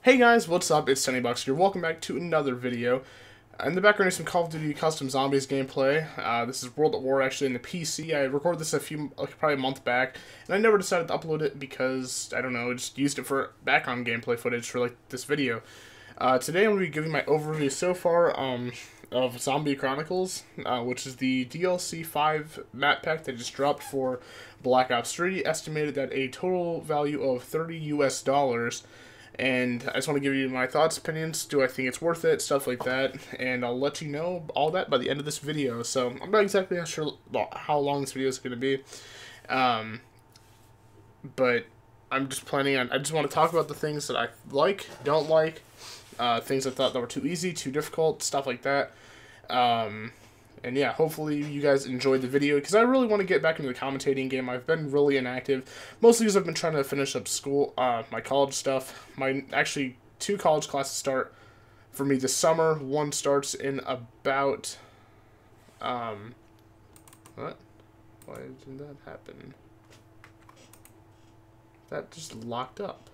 Hey guys, what's up? It's TenneyBox here. Welcome back to another video. In the background is some Call of Duty Custom Zombies gameplay. This is World at War actually in the PC. I recorded this probably a month back, and I never decided to upload it because, I don't know, I just used it for background gameplay footage for this video. Today I'm going to be giving my overview so far of Zombie Chronicles, which is the DLC 5 map pack that just dropped for Black Ops 3, estimated at a total value of $30 US. And I just want to give you my thoughts, opinions, do I think it's worth it, stuff like that, and I'll let you know all that by the end of this video. So I'm not exactly sure how long this video is going to be, but I'm just planning on, I just want to talk about the things that I like, don't like, things I thought that were too easy, too difficult, stuff like that. And yeah, hopefully you guys enjoyed the video, because I really want to get back into the commentating game. I've been really inactive, mostly because I've been trying to finish up school, my college stuff. Actually, 2 college classes start for me this summer. One starts in about, what? Why did that happen? That just locked up.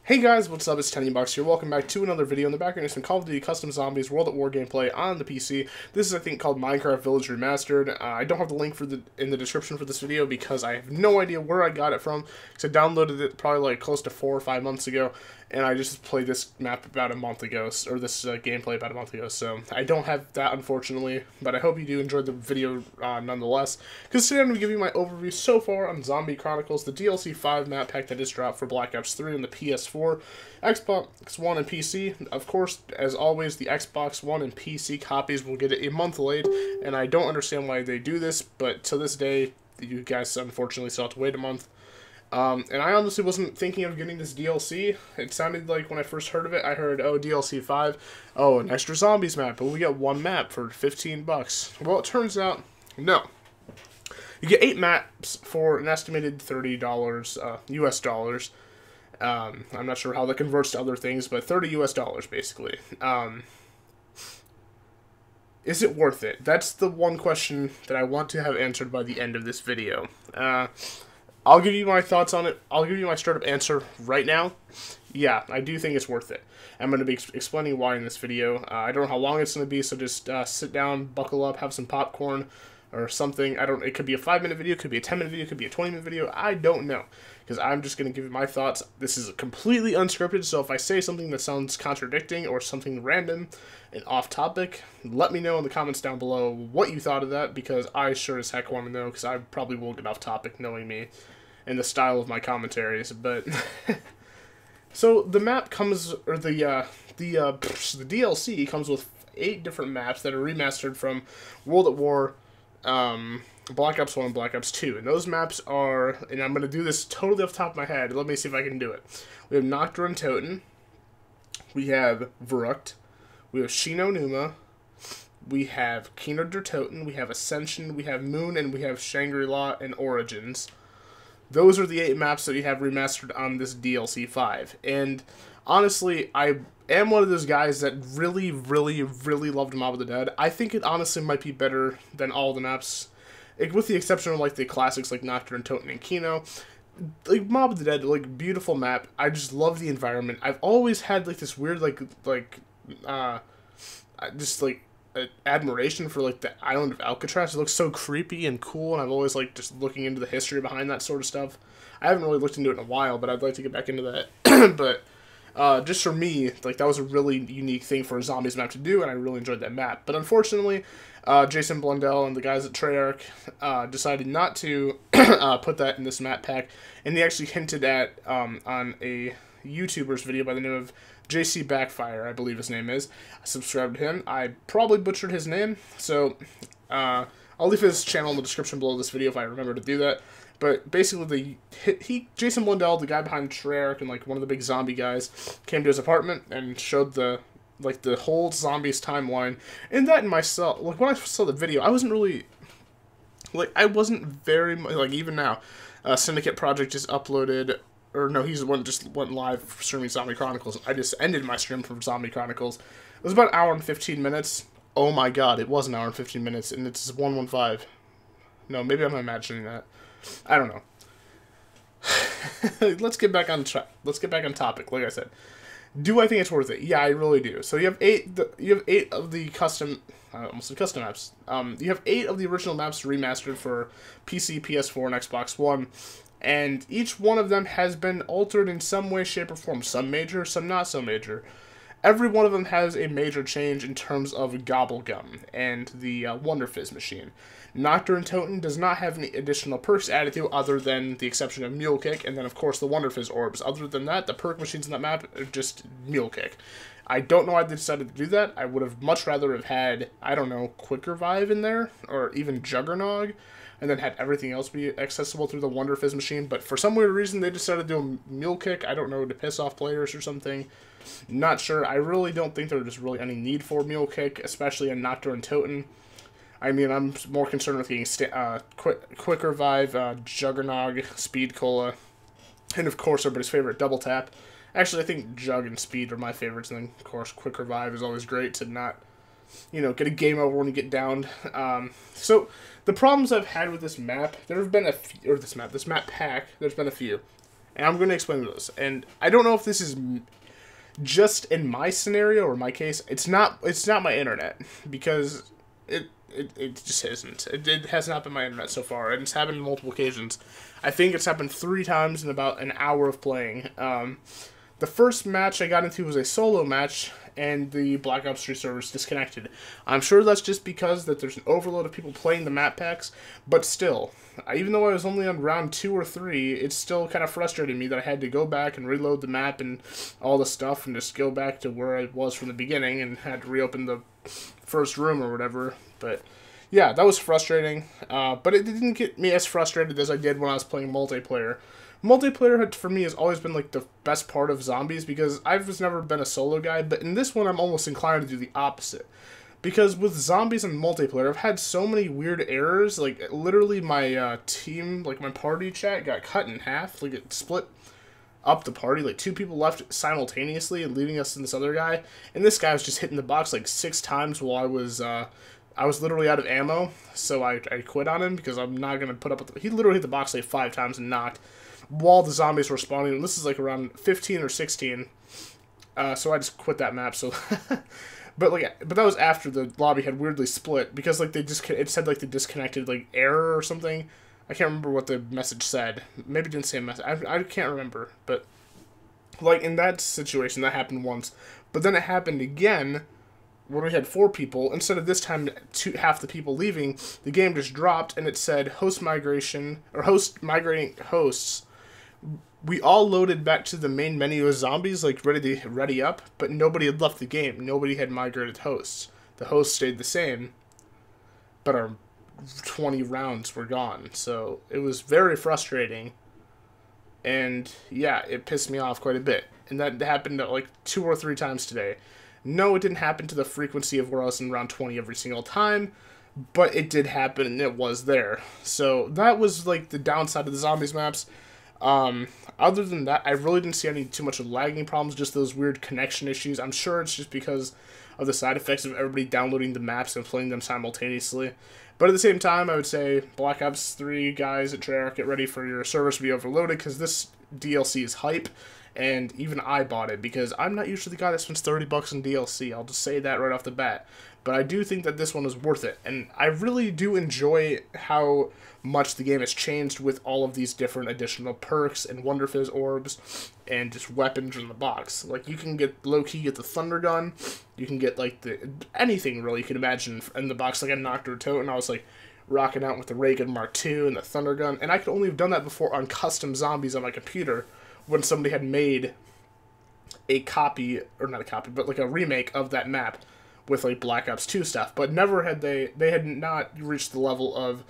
Hey guys, what's up? It's TenneyBox here. Welcome back to another video. In the background is some Call of Duty Custom Zombies World at War gameplay on the PC. This is, I think, called Minecraft Village Remastered. I don't have the link in the description for this video because I have no idea where I got it from. Because I downloaded it probably like close to 4 or 5 months ago, and I just played this map about a month ago, or this gameplay about a month ago. So I don't have that, unfortunately, but I hope you do enjoy the video nonetheless. Because today I'm going to give you my overview so far on Zombie Chronicles, the DLC 5 map pack that just dropped for Black Ops 3 on the PS4. Xbox One and PC. Of course, as always, the Xbox One and PC copies will get it a month late, and I don't understand why they do this, but to this day, you guys unfortunately still have to wait a month. And I honestly wasn't thinking of getting this DLC. It sounded like when I first heard of it, I heard, oh, DLC 5, oh, an extra zombies map, but we get 1 map for 15 bucks. Well, it turns out, no. You get 8 maps for an estimated $30 US. I'm not sure how that converts to other things, but $30 US basically. Is it worth it? That's the one question that I want to have answered by the end of this video. I'll give you my thoughts on it. I'll give you my straight-up answer right now. Yeah, I do think it's worth it. I'm going to be explaining why in this video. I don't know how long it's going to be, so just sit down, buckle up, have some popcorn or something. It could be a 5-minute video, it could be a 10-minute video, it could be a 20-minute video. I don't know, because I'm just going to give you my thoughts. This is completely unscripted, so if I say something that sounds contradicting or something random and off-topic, let me know in the comments down below what you thought of that, because I sure as heck want to know, because I probably will get off-topic knowing me and the style of my commentaries. But so the map comes, or the DLC comes with 8 different maps that are remastered from World at War, Black Ops 1 and Black Ops 2. And those maps are, and I'm going to do this totally off the top of my head. Let me see if I can do it. We have Nocturne and Toten. We have Verrucht. We have Shino Numa. We have Kino der Toten. We have Ascension. We have Moon. And we have Shangri-La and Origins. Those are the 8 maps that we have remastered on this DLC 5. And honestly, I am one of those guys that really, really, really loved Mob of the Dead. I think it honestly might be better than all the maps, with the exception of like the classics like Nocturne, Toten, and Kino. Like Mob of the Dead, like beautiful map. I just love the environment. I've always had like this weird admiration for like the island of Alcatraz. It looks so creepy and cool, and I've always like just looking into the history behind that sort of stuff. I haven't really looked into it in a while, but I'd like to get back into that. But just for me, like, that was a really unique thing for a zombies map to do, and I really enjoyed that map. But unfortunately, Jason Blundell and the guys at Treyarch decided not to put that in this map pack, and they actually hinted at on a YouTuber's video by the name of JC Backfire, I believe his name is. I subscribed to him. I probably butchered his name, so I'll leave his channel in the description below this video if I remember to do that. But basically, Jason Blundell, the guy behind Treyarch and like one of the big zombie guys, came to his apartment and showed the whole zombies timeline. And that in myself, like when I saw the video, I wasn't really like, I wasn't very like, even now, Syndicate Project just uploaded or no, just went live streaming Zombie Chronicles. I just ended my stream from Zombie Chronicles. It was about an hour and 15 minutes. Oh my god, it was an hour and 15 minutes, and it's 115. No, maybe I'm imagining that. I don't know. Let's get back on track. Let's get back on topic. Like I said, do I think it's worth it? Yeah, I really do. So you have eight of the custom, almost the custom maps. You have 8 of the original maps remastered for PC, PS4, and Xbox One, and each one of them has been altered in some way, shape, or form. Some major, some not so major. Every one of them has a major change in terms of Gobblegum and the Wonder Fizz machine. Nocturne Totem does not have any additional perks added to other than the exception of Mule Kick, and then of course the Wonder Fizz orbs. Other than that, the perk machines in that map are just Mule Kick. I don't know why they decided to do that. I would have much rather have had, I don't know, Quicker Vibe in there, or even Juggernog, and then had everything else be accessible through the Wonder Fizz machine, but for some weird reason they decided to do a Mule Kick, I don't know, to piss off players or something. Not sure. I really don't think there's really any need for Mule Kick, especially in Nocturne Totem. I mean, I'm more concerned with getting Quicker Vibe, Juggernog, Speed Cola, and of course everybody's favorite Double Tap. Actually, I think Jug and Speed are my favorites, and then of course Quicker Vibe is always great to not, you know, get a game over when you get downed. So the problems I've had with this map, there have been a few, or this map pack, there's been a few, and I'm going to explain those. And I don't know if this is just in my scenario or my case. It's not my internet, because it just isn't. It has not been my internet so far, and it's happened on multiple occasions. I think it's happened 3 times in about an hour of playing. The first match I got into was a solo match, and the Black Ops 3 servers disconnected. I'm sure that's just because that there's an overload of people playing the map packs, but still, even though I was only on round 2 or 3, it still kind of frustrated me that I had to go back and reload the map and all the stuff and just go back to where I was from the beginning and had to reopen the first room or whatever. But yeah, that was frustrating, but it didn't get me as frustrated as I did when I was playing multiplayer. Multiplayer, for me, has always been like the best part of zombies, because I've just never been a solo guy, but in this one I'm almost inclined to do the opposite. Because with zombies and multiplayer, I've had so many weird errors, like literally my team, like my party chat got cut in half, like it split up the party, like 2 people left simultaneously and leaving us and this other guy, and this guy was just hitting the box like 6 times while I was literally out of ammo, so I quit on him because I'm not going to put up with he literally hit the box like 5 times and knocked while the zombies were spawning, and this is like around 15 or 16, so I just quit that map, so, but that was after the lobby had weirdly split, because like it said like they disconnected, like error or something. I can't remember what the message said. Maybe it didn't say a message. I can't remember, but like in that situation that happened once, but then it happened again when we had 4 people. Instead of this time half the people leaving, the game just dropped and it said host migration, or host migrating hosts. We all loaded back to the main menu as zombies, like ready up, but nobody had left the game. Nobody had migrated hosts. The hosts stayed the same, but our 20 rounds were gone. So it was very frustrating, and yeah, it pissed me off quite a bit. And that happened like 2 or 3 times today. No, it didn't happen to the frequency of where I was in round 20 every single time, but it did happen, and it was there. So that was like the downside of the zombies maps. Other than that, I really didn't see any too much of lagging problems, just those weird connection issues. I'm sure it's just because of the side effects of everybody downloading the maps and playing them simultaneously. But at the same time, I would say Black Ops 3 guys at Treyarch, get ready for your servers to be overloaded, because this DLC is hype, and even I bought it, because I'm not usually the guy that spends $30 on DLC. I'll just say that right off the bat. But I do think that this one is worth it, and I really do enjoy how much the game has changed with all of these different additional perks and Wonder Fizz orbs and just weapons in the box. Like, you can get low-key get the Thunder Gun, you can get like anything really you can imagine in the box. Like I Nocturne Totem, and I was like rocking out with the Ray Gun Mark II and the Thunder Gun, and I could only have done that before on custom zombies on my computer when somebody had made a copy, or not a copy, but like a remake of that map with like Black Ops 2 stuff, but never had they had not reached the level of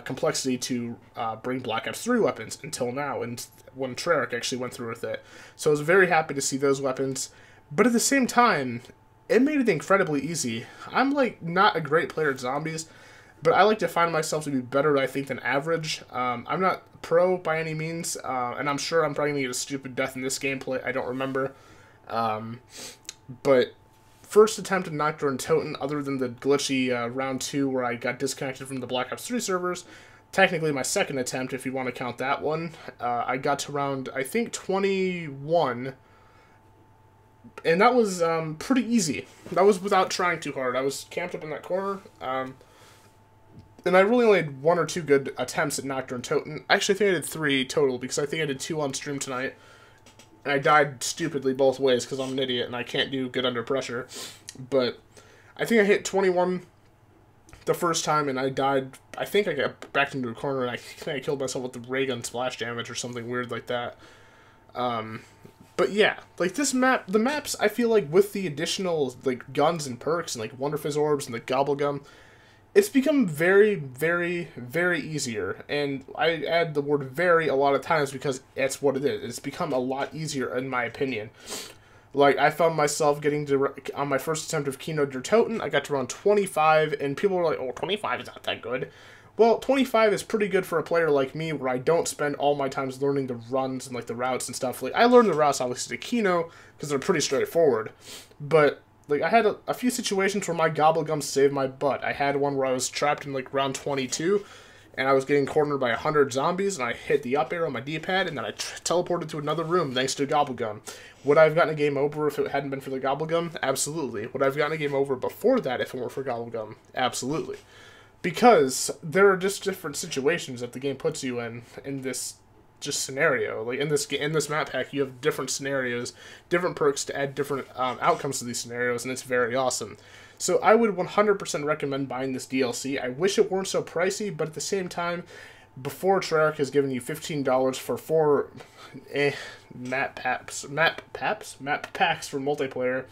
complexity to bring Black Ops 3 weapons until now, and when Treyarch actually went through with it. So I was very happy to see those weapons, but at the same time, it made it incredibly easy. I'm like not a great player at zombies. but I like to find myself to be better, I think, than average. I'm not pro by any means, and I'm sure I'm probably going to get a stupid death in this gameplay. I don't remember. But first attempt at Nocturne Totem, other than the glitchy round 2 where I got disconnected from the Black Ops 3 servers, technically my second attempt, if you want to count that one, I got to round, I think, 21, and that was pretty easy. That was without trying too hard. I was camped up in that corner, and I really only had 1 or 2 good attempts at Nocturne Totem. Actually, I think I did 3 total, because I think I did 2 on stream tonight. And I died stupidly both ways, because I'm an idiot, and I can't do good under pressure. But I think I hit 21 the first time, and I died. I think I got backed into a corner, and I think I killed myself with the ray gun splash damage, or something weird like that. But yeah, like this map, the maps, I feel like with the additional, like, guns and perks, and, like, Wonder Fizz orbs, and the Gobble Gum, it's become very, very, very easier, and I add the word very a lot of times because that's what it is. It's become a lot easier, in my opinion. Like, I found myself getting to, on my first attempt of Keynote Der Toten, I got to run 25, and people were like, oh, 25 is not that good. Well, 25 is pretty good for a player like me, where I don't spend all my times learning the runs and, like, the routes and stuff. Like, I learned the routes, obviously, to Kino, because they're pretty straightforward, but like, I had a few situations where my Gobblegum saved my butt. I had one where I was trapped in, like, round 22, and I was getting cornered by 100 zombies, and I hit the up arrow on my D-pad, and then I teleported to another room thanks to Gobblegum. Would I have gotten a game over if it hadn't been for the Gobblegum? Absolutely. Would I have gotten a game over before that if it weren't for Gobblegum? Absolutely. Because there are just different situations that the game puts you in this just scenario. Like, in this map pack, you have different scenarios, different perks to add different outcomes to these scenarios, and it's very awesome. So I would 100% recommend buying this DLC. I wish it weren't so pricey, but at the same time, before Treyarch has given you $15 for 4 map packs for multiplayer,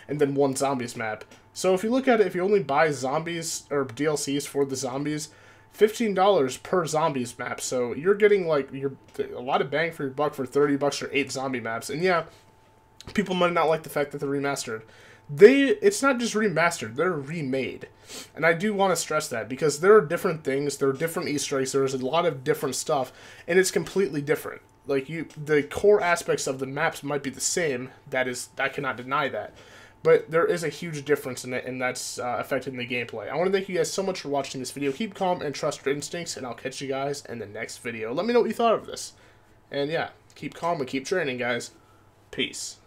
and then 1 zombies map. So if you look at it, if you only buy zombies or DLCs for the zombies, $15 per zombies map, so you're getting, like, a lot of bang for your buck for $30 for 8 zombie maps. And yeah, people might not like the fact that they're remastered. It's not just remastered, they're remade. And I do want to stress that, because there are different things, there are different Easter eggs, there's a lot of different stuff, and it's completely different. Like, the core aspects of the maps might be the same, I cannot deny that. But there is a huge difference in it, and that's affecting the gameplay. I want to thank you guys so much for watching this video. Keep calm and trust your instincts, and I'll catch you guys in the next video. Let me know what you thought of this. And yeah, keep calm and keep training, guys. Peace.